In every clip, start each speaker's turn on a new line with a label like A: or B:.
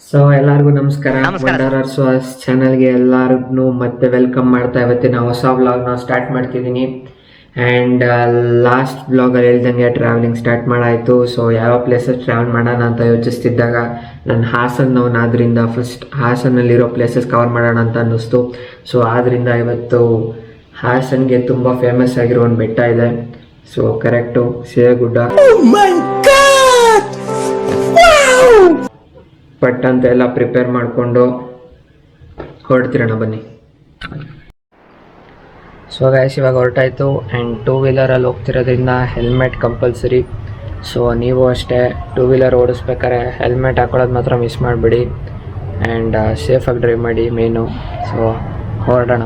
A: So ಎಲ್ಲರಿಗೂ ನಮಸ್ಕಾರ. ವಂಡರರ್ಸ್ voice ಚಾನಲ್ಗೆ ಎಲ್ಲರಿಗೂ ಮತ್ತೆ ವೆಲ್ಕಮ್ ಮಾಡ್ತಾ ಇವತ್ತಿನ ಹೊಸ ವ್ಲಾಗ್ನ ಸ್ಟಾರ್ಟ್ ಮಾಡ್ತಿದ್ದೀನಿ. ಆ್ಯಂಡ್ ಲಾಸ್ಟ್ ವ್ಲಾಗಲ್ಲಿ ಹೇಳ್ದಂಗೆ ಟ್ರಾವೆಲಿಂಗ್ ಸ್ಟಾರ್ಟ್ ಮಾಡಾಯಿತು. ಸೊ ಯಾವ ಪ್ಲೇಸಸ್ ಟ್ರಾವೆಲ್ ಮಾಡೋಣ ಅಂತ ಯೋಚಿಸ್ತಿದ್ದಾಗ ನಾನು ಹಾಸನ್ನವನಾದ್ರಿಂದ ಫಸ್ಟ್ ಹಾಸನಲ್ಲಿರೋ ಪ್ಲೇಸಸ್ ಕವರ್ ಮಾಡೋಣ ಅಂತ ಅನ್ನಿಸ್ತು. ಸೊ ಆದ್ದರಿಂದ ಇವತ್ತು ಹಾಸನ್ಗೆ ತುಂಬ ಫೇಮಸ್ ಆಗಿರೋ ಒಂದು ಬೆಟ್ಟ ಇದೆ. ಸೊ ಕರೆಕ್ಟು ಸಿಹಗುಡ್ಡ ಪಟ್ ಅಂತ ಎಲ್ಲ ಪ್ರಿಪೇರ್ ಮಾಡಿಕೊಂಡು ಹೊರಡ್ತಿರೋಣ ಬನ್ನಿ. ಸೊ ಗೈಸ್ ಇವಾಗ ಹೊರಟಾಯಿತು. ಆ್ಯಂಡ್ ಟೂ ವೀಲರಲ್ಲಿ ಹೋಗ್ತಿರೋದ್ರಿಂದ ಹೆಲ್ಮೆಟ್ ಕಂಪಲ್ಸರಿ. ಸೊ ನೀವು ಅಷ್ಟೇ ಟೂ ವೀಲರ್ ಓಡಿಸ್ಬೇಕಾದ್ರೆ ಹೆಲ್ಮೆಟ್ ಹಾಕೊಳ್ಳೋದು ಮಾತ್ರ ಮಿಸ್ ಮಾಡಿಬಿಡಿ. ಆ್ಯಂಡ್ ಸೇಫಾಗಿ ಡ್ರೈವ್ ಮಾಡಿ ಮೇನು. ಸೊ ಹೊರಡೋಣ.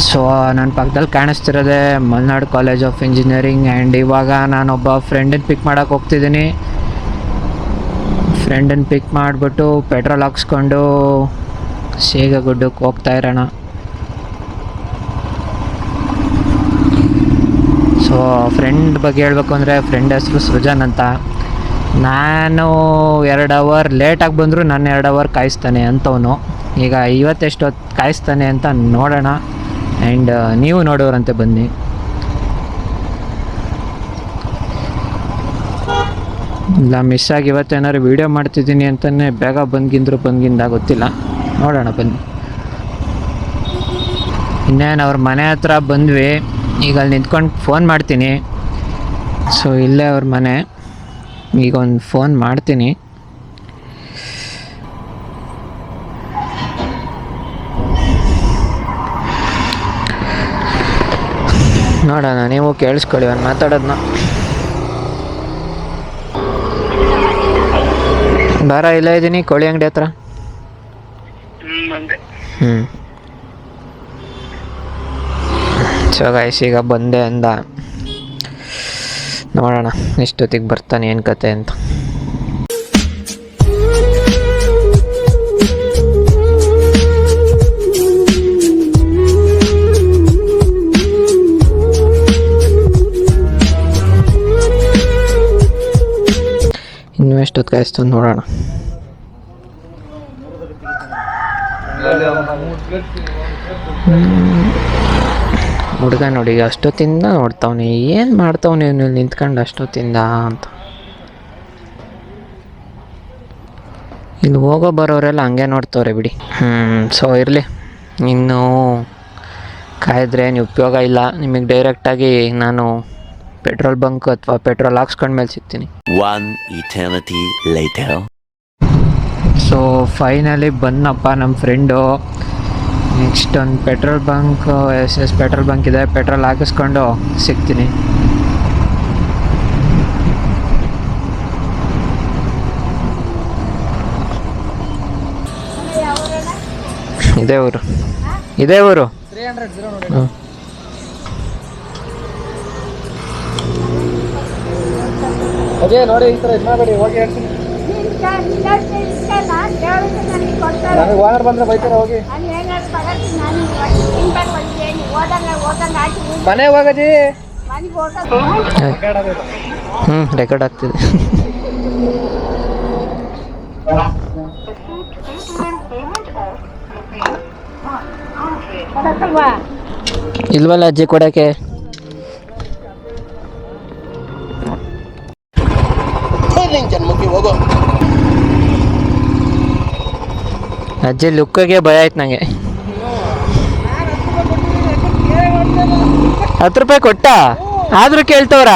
A: ಸೊ ನನ್ನ ಪಕ್ಕದಲ್ಲಿ ಕಾಣಿಸ್ತಿರೋದೆ Malnad college of engineering. And ಇವಾಗ ನಾನೊಬ್ಬ ಫ್ರೆಂಡನ್ನ ಪಿಕ್ ಮಾಡೋಕ್ಕೆ ಹೋಗ್ತಿದ್ದೀನಿ. ಫ್ರೆಂಡನ್ನ ಪಿಕ್ ಮಾಡಿಬಿಟ್ಟು ಪೆಟ್ರೋಲ್ ಹಾಕ್ಸ್ಕೊಂಡು ಸಿಹಗುಡ್ಡಕ್ಕೆ ಹೋಗ್ತಾ ಇರೋಣ. ಸೊ ಫ್ರೆಂಡ್ ಬಗ್ಗೆ ಹೇಳ್ಬೇಕು ಅಂದರೆ ಫ್ರೆಂಡ್ ಹೆಸರು ಸೃಜನ್ ಅಂತ. ನಾನು 2 ಅವರ್ ಲೇಟಾಗಿ ಬಂದರೂ ನಾನು 2 ಅವರ್ ಕಾಯಿಸ್ತಾನೆ ಅಂಥವನು. ಈಗ ಇವತ್ತೆಷ್ಟೊತ್ತು ಕಾಯಿಸ್ತಾನೆ ಅಂತ ನೋಡೋಣ. ಆ್ಯಂಡ್ ನೀವು ನೋಡೋರಂತೆ ಬನ್ನಿ. ಇಲ್ಲ ಮಿಸ್ ಆಗಿ ಇವತ್ತೇನಾದ್ರು ವೀಡಿಯೋ ಮಾಡ್ತಿದ್ದೀನಿ ಅಂತಲೇ ಬೇಗ ಬಂದ್ಗಿಂದ ಗೊತ್ತಿಲ್ಲ. ನೋಡೋಣ ಬನ್ನಿ. ಇನ್ನೇನು ಅವ್ರ ಮನೆ ಹತ್ರ ಬಂದ್ವಿ. ಈಗ ಅಲ್ಲಿ ನಿಂತ್ಕೊಂಡು ಫೋನ್ ಮಾಡ್ತೀನಿ. ಸೊ ಇಲ್ಲೇ ಅವ್ರ ಮನೆ. ಈಗ ಒಂದು ಫೋನ್ ಮಾಡ್ತೀನಿ. ನೋಡೋಣ, ನೀವು ಕೇಳಿಸ್ಕೊಳ್ಳಿ ಅವ್ನು ಮಾತಾಡೋದನ್ನ. ಬಾರ, ಇಲ್ಲ ಇದ್ದೀನಿ ಕೋಳಿ ಅಂಗಡಿ ಹತ್ರ. ಸೊ ಗೈಸ್ ಈಗ ಬಂದೆ ಅಂದ. ನೋಡೋಣ ಎಷ್ಟೊತ್ತಿಗೆ ಬರ್ತಾನೆ, ಏನು ಕತೆ ಅಂತ. ಇನ್ನೂ ಎಷ್ಟೊತ್ತು ಕಾಯಿಸ್ತು ನೋಡೋಣ. ಹುಡುಗ ನೋಡಿ ಅಷ್ಟೊತ್ತಿಂದ ನೋಡ್ತಾವ್ನಿ, ಏನು ಮಾಡ್ತಾವ್ನಿ ನೀವು ನಿಂತ್ಕೊಂಡು ಅಷ್ಟೊತ್ತಿಂದ ಅಂತ. ಇಲ್ಲಿ ಹೋಗೋ ಬರೋರೆಲ್ಲ ಹಂಗೆ ನೋಡ್ತವ್ರೆ ಬಿಡಿ. ಸೊ ಇರಲಿ, ಇನ್ನು ಕಾಯಿದ್ರೆ ಏನು ಉಪಯೋಗ ಇಲ್ಲ. ನಿಮಗೆ ಡೈರೆಕ್ಟಾಗಿ ನಾನು ಪೆಟ್ರೋಲ್ ಬಂಕ್ ಅಥವಾ ಪೆಟ್ರೋಲ್ ಹಾಕ್ಸ್ಕೊಂಡ್ಮೇಲೆ ಸಿಗ್ತೀನಿ. ಸೊ ಫೈನಲಿ ಬಂದಪ್ಪ ನಮ್ಮ ಫ್ರೆಂಡು. ನೆಕ್ಸ್ಟ್ ಒಂದು petrol bunk, yes petrol bunk ಇದೆ. ಪೆಟ್ರೋಲ್ ಹಾಕಿಸ್ಕೊಂಡು ಸಿಗ್ತೀನಿ. ಇದೇ ಊರು. ಹ್ಞೂ
B: ಅದೇ ನೋಡಿ, ಈ ಥರ ಇದು ಮಾಡಬೇಡಿ, ಹೋಗಿ ಹೇಳ್ತೀನಿ. ನನಗೆ ಓನರ್ ಬಂದರೆ ಬೈತಾರೆ, ಹೋಗಿ ಮನೆ ಹೋಗದಿ.
A: ರೆಕಾರ್ಡ್ ಆಗ್ತಿದೆ. ಇಲ್ವಲ್ಲ ಅಜ್ಜಿ ಕೊಡಕ್ಕೆ. ಅಜ್ಜಿ ಲುಕ್ಕಿಗೆ ಭಯ ಆಯ್ತು ನನಗೆ. 10 ರೂಪಾಯಿ ಕೊಟ್ಟ ಆದರೂ ಕೇಳ್ತವ್ರ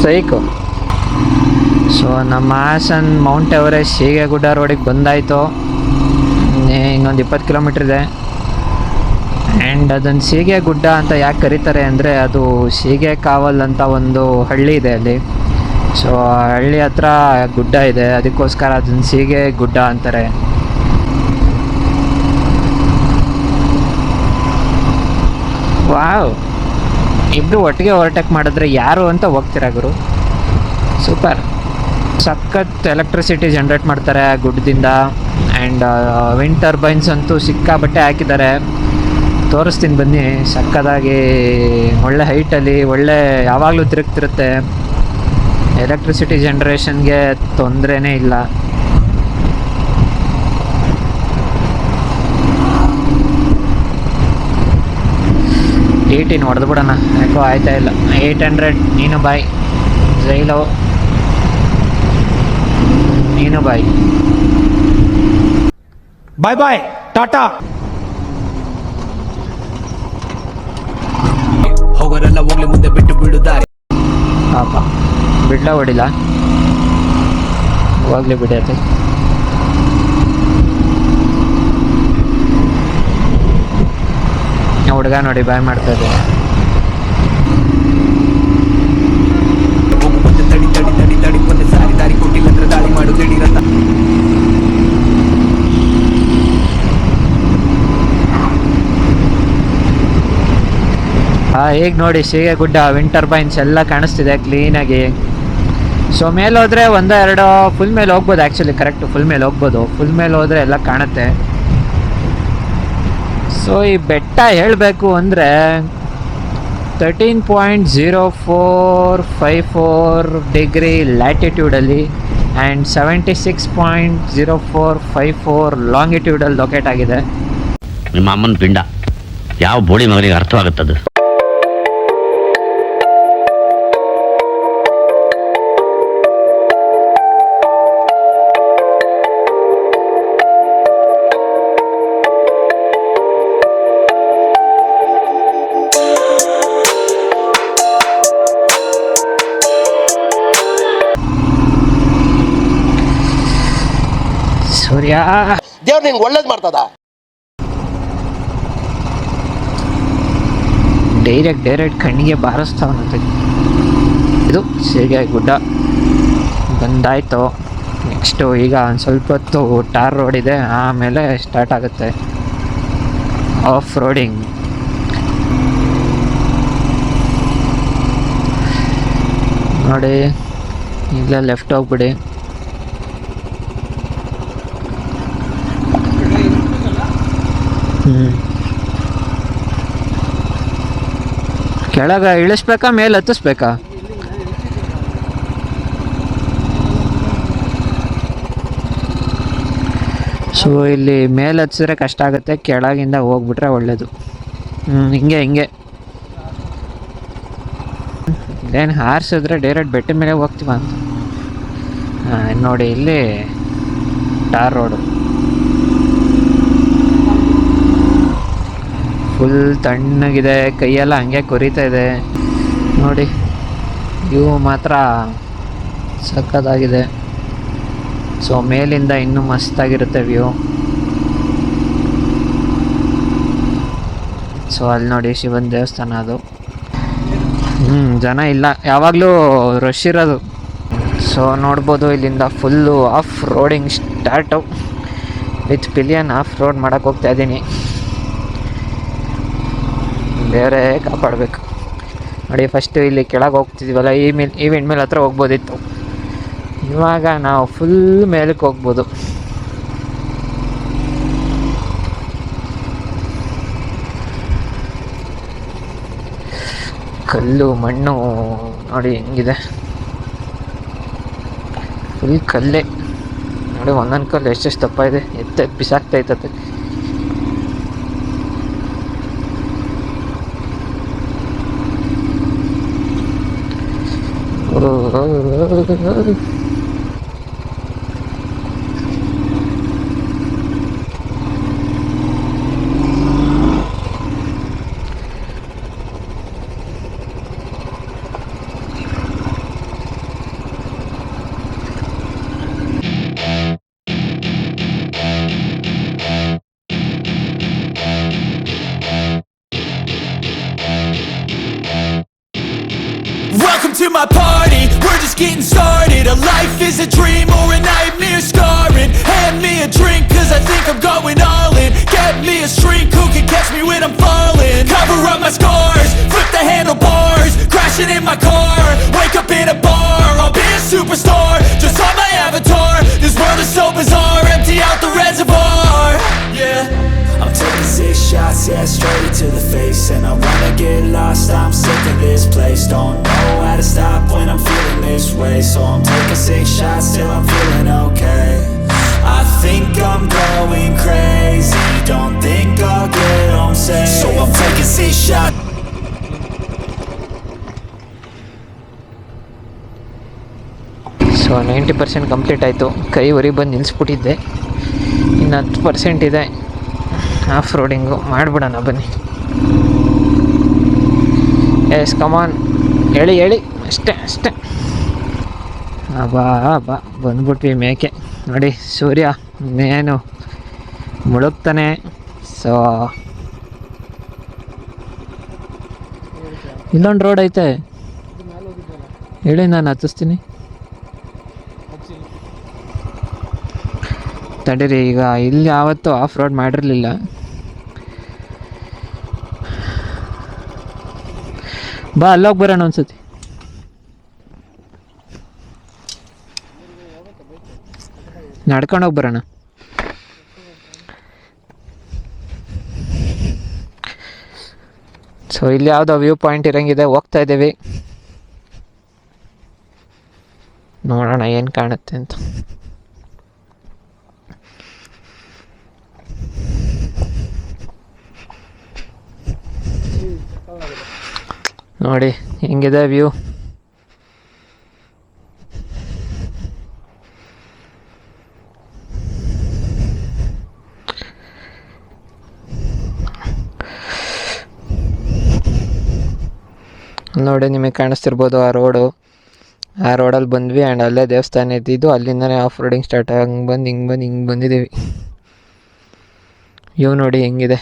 A: ಸೈಕು. ಸೊ ನಮ್ಮ ಹಾಸನ್ ಮೌಂಟ್ ಎವರೆಸ್ಟ್ ಸಿಹಗುಡ್ಡ ರೋಡಿಗೆ ಬಂದಾಯಿತು. ಇನ್ನೊಂದು 20 ಕಿಲೋಮೀಟ್ರ್ ಇದೆ. ಆ್ಯಂಡ್ ಅದನ್ನು ಸಿಹಗುಡ್ಡ ಅಂತ ಯಾಕೆ ಕರೀತಾರೆ ಅಂದರೆ, ಅದು ಸೀಗೆಕಾವಲ್ ಅಂತ ಒಂದು ಹಳ್ಳಿ ಇದೆ ಅಲ್ಲಿ. ಸೊ ಹಳ್ಳಿ ಹತ್ರ ಗುಡ್ಡ ಇದೆ, ಅದಕ್ಕೋಸ್ಕರ ಅದನ್ನು ಸಿಹಗುಡ್ಡ ಅಂತಾರೆ. ವಾವ್, ಇಬ್ಬರು ಒಟ್ಟಿಗೆ ಓವರ್ಟೇಕ್ ಮಾಡಿದ್ರೆ ಯಾರು ಅಂತ ಹೋಗ್ತೀರಾ ಗುರು. ಸೂಪರ್. ಸಖತ್ ಎಲೆಕ್ಟ್ರಿಸಿಟಿ ಜನ್ರೇಟ್ ಮಾಡ್ತಾರೆ ಗುಡ್ಡದಿಂದ. ಆ್ಯಂಡ್ ವಿಂಡ್ ಟರ್ಬೈನ್ಸ್ ಅಂತೂ ಸಿಕ್ಕಾಬಟ್ಟೆ ಹಾಕಿದ್ದಾರೆ. ತೋರಿಸ್ತೀನಿ ಬನ್ನಿ. ಸಕ್ಕದಾಗಿ ಒಳ್ಳೆ ಹೈಟಲ್ಲಿ ಒಳ್ಳೆ ಯಾವಾಗಲೂ ತಿರುಗ್ತಿರುತ್ತೆ. ಎಲೆಕ್ಟ್ರಿಸಿಟಿ ಜನ್ರೇಷನ್ಗೆ ತೊಂದರೆನೇ ಇಲ್ಲ. ಏಯ್ಟೀನ್ ಹೊಡೆದು ಬಿಡೋಣ, ಯಾಕೋ ಆಯ್ತಾ ಇಲ್ಲ. 800 ನೀನು ಬಾಯ್. ಜೈಲೋ ನೀನು ಬಾಯ್.
B: ಬಾಯ್ ಬಾಯ್, ಟಾಟಾ.
C: ಹೋಗೋರೆಲ್ಲ ಹೋಗ್ಲಿ ಮುಂದೆ ಬಿಟ್ಟು ಬಿಡುತ್ತಾರೆ.
A: ಪಾಪ ಬಿಡ್ಲ ಹೊಡಿಲ್ಲ, ಹೋಗ್ಲಿ ಬಿಡತ್ತೆ. ಹುಡುಗ ನೋಡಿ ಬಾಯ್ ಮಾಡ್ತಾ ಇದೆ.
C: ಹೋಗು ಮುಂದೆ ತಡಿ ತಡಿ ತಡಿ ತಡಿ, ಒಂದೇ ಸಾರಿ ದಾರಿ ಕೊಟ್ಟಿಲ್ಲ ಅಂದ್ರೆ ದಾಳಿ ಮಾಡು ದಿಢೀರಂತ.
A: ಈಗ ನೋಡಿ ಸೀಗೆ ಗುಡ್ಡ, ವಿಂಡ್ ಟರ್ಬೈನ್ಸ್ ಎಲ್ಲ ಕಾಣಿಸ್ತಿದೆ ಕ್ಲೀನಾಗಿ. ಸೊ ಮೇಲೆ ಹೋದರೆ ಒಂದೋ ಎರಡೋ, ಫುಲ್ ಮೇಲೆ ಹೋಗ್ಬೋದು. ಆ್ಯಕ್ಚುಲಿ ಕರೆಕ್ಟ್ ಫುಲ್ ಮೇಲೆ ಹೋಗ್ಬೋದು. ಫುಲ್ ಮೇಲೆ ಹೋದರೆ ಎಲ್ಲ ಕಾಣುತ್ತೆ. ಸೊ ಈ ಬೆಟ್ಟ ಹೇಳಬೇಕು ಅಂದರೆ 13.0454 ಡಿಗ್ರಿ ಲ್ಯಾಟಿಟ್ಯೂಡಲ್ಲಿ ಆ್ಯಂಡ್ 76.0454 ಲಾಂಗಿಟ್ಯೂಡಲ್ಲಿ ಲೊಕೇಟ್ ಆಗಿದೆ.
D: ನಿಮ್ಮ ಅಮ್ಮನ ಪಿಂಡ ಯಾವ ಬೋಳಿ ಮಗನಿಗೆ ಅರ್ಥವಾಗುತ್ತದು?
A: ಸೂರ್ಯ
E: ದೇವ್ರು ನಿಂಗೆ ಒಳ್ಳೇದು ಮಾಡ್ತದ.
A: ಡೈರೆಕ್ಟ್ ಕಣ್ಣಿಗೆ ಬಾರಿಸ್ತಾವನಂತೆ. ಇದು ಸೀಗೆ ಗುಡ್ಡ ಬಂದಾಯಿತು. ನೆಕ್ಸ್ಟು ಈಗ ಒಂದು ಸ್ವಲ್ಪ ಹೊತ್ತು ಟಾರ್ ರೋಡ್ ಇದೆ, ಆಮೇಲೆ ಸ್ಟಾರ್ಟ್ ಆಗುತ್ತೆ ಆಫ್ ರೋಡಿಂಗ್. ನೋಡಿ ಇಲ್ಲೇ ಲೆಫ್ಟ್ ಹೋಗ್ಬಿಡಿ. ಕೆಳಗೆ ಇಳಿಸ್ಬೇಕಾ ಮೇಲೆ ಹತ್ತಿಸ್ಬೇಕಾ? ಸೊ ಇಲ್ಲಿ ಮೇಲೆ ಹತ್ತಿಸಿದ್ರೆ ಕಷ್ಟ ಆಗುತ್ತೆ, ಕೆಳಗಿಂದ ಹೋಗ್ಬಿಟ್ರೆ ಒಳ್ಳೇದು. ಹಿಂಗೆ ಇಲ್ಲೇನು ಹಾರಿಸಿದ್ರೆ ಡೈರೆಕ್ಟ್ ಬೆಟ್ಟದ ಮೇಲೆ ಹೋಗ್ತೀವ ಅಂತ. ನೋಡಿ ಇಲ್ಲಿ ಟಾರ್ ರೋಡು ಫುಲ್ ತಣ್ಣಗಿದೆ, ಕೈಯೆಲ್ಲ ಹಂಗೆ ಕೊರಿತಾ ಇದೆ. ನೋಡಿ ವ್ಯೂ ಮಾತ್ರ ಸಕ್ಕತ್ತಾಗಿದೆ. ಸೊ ಮೇಲಿಂದ ಇನ್ನೂ ಮಸ್ತಾಗಿರುತ್ತೆ ವ್ಯೂ. ಸೊ ಅಲ್ಲಿ ನೋಡಿ ಶಿವನ ದೇವಸ್ಥಾನ ಅದು. ಜನ ಇಲ್ಲ, ಯಾವಾಗಲೂ ರಶ್ ಇರೋದು. ಸೊ ನೋಡ್ಬೋದು ಇಲ್ಲಿಂದ full off roading start. With pillion of road ಮಾಡೋಕ್ಕೆ ಹೋಗ್ತಾ ಇದ್ದೀನಿ. ಬೇರೆ ಕಾಪಾಡಬೇಕು ನೋಡಿ. ಫಸ್ಟು ಇಲ್ಲಿ ಕೆಳಗೆ ಹೋಗ್ತಿದ್ದೀವಲ್ಲ, ಈ ವಿಂಡ್ ಮಿಲ್ ಹತ್ರ ಹೋಗ್ಬೋದಿತ್ತು. ಇವಾಗ ನಾವು ಫುಲ್ ಮೇಲಕ್ಕೆ ಹೋಗ್ಬೋದು. ಕಲ್ಲು ಮಣ್ಣು ನೋಡಿ ಹೆಂಗಿದೆ, ಫುಲ್ ಕಲ್ಲೇ ನೋಡಿ. ಒಂದೊಂದು ಕಲ್ಲು ಎಷ್ಟೆಷ್ಟು ದಪ್ಪ ಇದೆ, ಎತ್ತ ಬಿಸಾಕ್ತೈತತೆ.
C: Welcome to my party, we're just getting started. A life is a dream or a nightmare scarring. Hand me a drink cause I think I'm going all in. Get me a shrink who can catch me when I'm falling. Cover up my scars, flip the handlebars. Crashing in my car, wake up in a bar. I'll be a superstar, just on my shots, yeah, straight to the face. And I wanna get lost, I'm sick of this place. Don't know how to stop when I'm feeling this way. So I'm taking 6 shots till I'm feeling okay. I think I'm going crazy, don't think I'll get home safe. So I'm taking 6 shots.
A: So 90% complete ಆಯಿತು. ಕೈ ಉರಿ ಬಂದು ನಿಲ್ಲಿಸ್ಬಿಟ್ಟಿದ್ದೆ, ಇನ್ನು 10% ಇದೆ. Of roading ಮಾಡಿಬಿಡೋಣ ಬನ್ನಿ. Yes come on, ಹೇಳಿ ಅಷ್ಟೇ ಬಾ ಬಂದ್ಬಿಟ್ವಿ ಮೇಕೆ. ನೋಡಿ ಸೂರ್ಯ ಇನ್ನೇನು ಮುಳುಗ್ತಾನೆ. ಸೊ ಇಲ್ಲೊಂದು ರೋಡ್ ಐತೆ, ಹೇಳಿ ನಾನು ಹತ್ತಿಸ್ತೀನಿ. ತಡೀರಿ, ಈಗ ಇಲ್ಲಿ ಯಾವತ್ತೂ ಆಫ್ ರೋಡ್ ಮಾಡಿರಲಿಲ್ಲ. ಬಾ ಅಲ್ಲೋಗಿ ಬರೋಣ ಒಂದ್ಸತಿ. ನಡ್ಕೊಂಡೋಗಿ ಬರೋಣ. ಸೊ ಇಲ್ಲಿ ಯಾವುದೋ ವ್ಯೂ ಪಾಯಿಂಟ್ ಇರೋಂಗಿದೆ, ಹೋಗ್ತಾ ಇದ್ದೀವಿ. ನೋಡೋಣ ಏನು ಕಾಣುತ್ತೆ ಅಂತ. ನೋಡಿ ಹೆಂಗಿದೆ ವ್ಯೂ. ನೋಡಿ ನಿಮಗೆ ಕಾಣಿಸ್ತಿರ್ಬೋದು ಆ ರೋಡಲ್ಲಿ ಬಂದ್ವಿ. ಆ್ಯಂಡ್ ಅಲ್ಲೇ ದೇವಸ್ಥಾನ ಇದ್ದಿದ್ದು, ಅಲ್ಲಿಂದನೇ ಆಫ್ ರೋಡಿಂಗ್ ಸ್ಟಾರ್ಟ್ ಹಂಗೆ ಹಿಂಗೆ ಬಂದಿದ್ದೀವಿ. ವ್ಯೂ ನೋಡಿ ಹೆಂಗಿದೆ.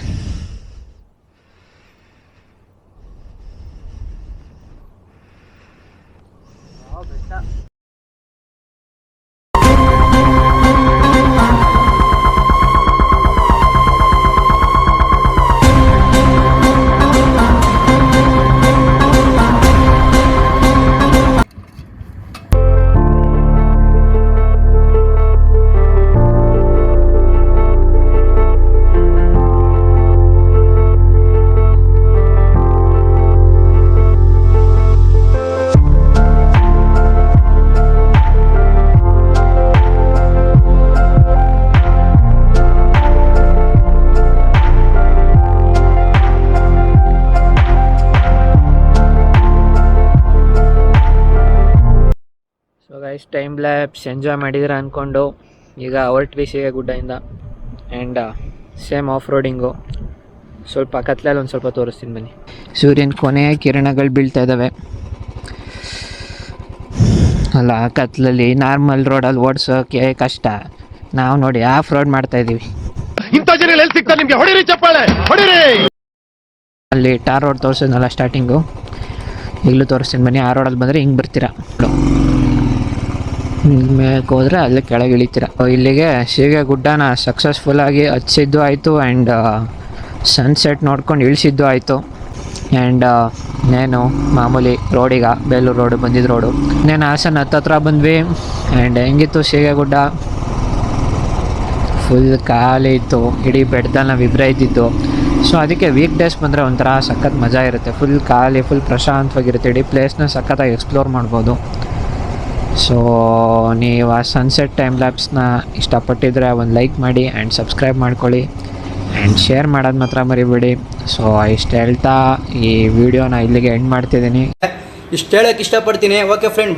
A: ಗೈಸ್ ಟೈಮ್ ಲ್ಯಾಬ್ಸ್ ಎಂಜಾಯ್ ಮಾಡಿದ್ರೆ ಅಂದ್ಕೊಂಡು ಈಗ ಹೊರಟ್ವಿ ಗುಡ್ಡದಿಂದ. ಆ್ಯಂಡ್ ಸೇಮ್ ಆಫ್ ರೋಡಿಂಗು. ಸ್ವಲ್ಪ ಕತ್ಲಲ್ಲಿ ಒಂದು ಸ್ವಲ್ಪ ತೋರಿಸ್ತೀನಿ ಬನ್ನಿ. ಸೂರ್ಯನ ಕೊನೆಯ ಕಿರಣಗಳು ಬೀಳ್ತಾ ಇದ್ದಾವೆ ಅಲ್ಲ ಕತ್ಲಲ್ಲಿ. ನಾರ್ಮಲ್ ರೋಡಲ್ಲಿ ಓಡಿಸೋಕ್ಕೆ ಕಷ್ಟ, ನಾವು ನೋಡಿ ಆಫ್ ರೋಡ್ ಮಾಡ್ತಾಯಿದ್ದೀವಿ. ಅಲ್ಲಿ ಟಾರ್ ರೋಡ್ ತೋರಿಸಿದ್ನಲ್ಲ ಸ್ಟಾರ್ಟಿಂಗು, ಈಗಲೂ ತೋರಿಸ್ತೀನಿ ಬನ್ನಿ. ಆ ರೋಡಲ್ಲಿ ಬಂದರೆ ಹಿಂಗೆ ಬರ್ತೀರಾ, ಮೇಲಕ್ಕೆ ಹೋದರೆ ಅಲ್ಲೇ ಕೆಳಗೆ ಇಳಿತೀರ. ಇಲ್ಲಿಗೆ ಗುಡ್ಡನ ಸಕ್ಸಸ್ಫುಲ್ಲಾಗಿ ಹಚ್ಚಿದ್ದು ಆಯಿತು. ಆ್ಯಂಡ್ ಸನ್ಸೆಟ್ ನೋಡ್ಕೊಂಡು ಇಳಿಸಿದ್ದು ಆಯಿತು. ಆ್ಯಂಡ್ ನೇನು ಮಾಮೂಲಿ ರೋಡಿಗೆ ಬೇಲೂರು ರೋಡು ಬಂದಿದ್ದು ರೋಡು. ನೇನು ಹಾಸನ ಹತ್ತತ್ರ ಬಂದ್ವಿ. ಆ್ಯಂಡ್ ಹೆಂಗಿತ್ತು ಗುಡ್ಡ, ಫುಲ್ ಖಾಲಿ ಇತ್ತು. ಇಡೀ ಬೆಟ್ಟದಲ್ಲಿ ನಾವು ಇಬ್ಬರೇ ಇದ್ದಿದ್ದು. ಸೊ ಅದಕ್ಕೆ ವೀಕ್ ಡೇಸ್ ಬಂದರೆ ಒಂಥರ ಸಖತ್ ಮಜಾ ಇರುತ್ತೆ. ಫುಲ್ ಖಾಲಿ, ಫುಲ್ ಪ್ರಶಾಂತವಾಗಿರುತ್ತೆ. ಇಡೀ ಪ್ಲೇಸ್ನ ಸಖತ್ತಾಗಿ ಎಕ್ಸ್ಪ್ಲೋರ್ ಮಾಡ್ಬೋದು. ಸೊ ನೀವು ಆ ಸನ್ಸೆಟ್ ಟೈಮ್ ಲ್ಯಾಬ್ಸ್ನ ಇಷ್ಟಪಟ್ಟಿದ್ರೆ ಒಂದು ಲೈಕ್ ಮಾಡಿ ಆ್ಯಂಡ್ ಸಬ್ಸ್ಕ್ರೈಬ್ ಮಾಡ್ಕೊಳ್ಳಿ ಆ್ಯಂಡ್ ಶೇರ್ ಮಾಡೋದು ಮಾತ್ರ ಮರಿಬೇಡಿ. ಸೊ ಇಷ್ಟು ಹೇಳ್ತಾ ಈ ವಿಡಿಯೋನ ಇಲ್ಲಿಗೆ ಎಂಡ್ ಮಾಡ್ತಿದ್ದೀನಿ.
F: ಇಷ್ಟು ಹೇಳೋಕ್ಕೆ ಇಷ್ಟಪಡ್ತೀನಿ. Okay friend.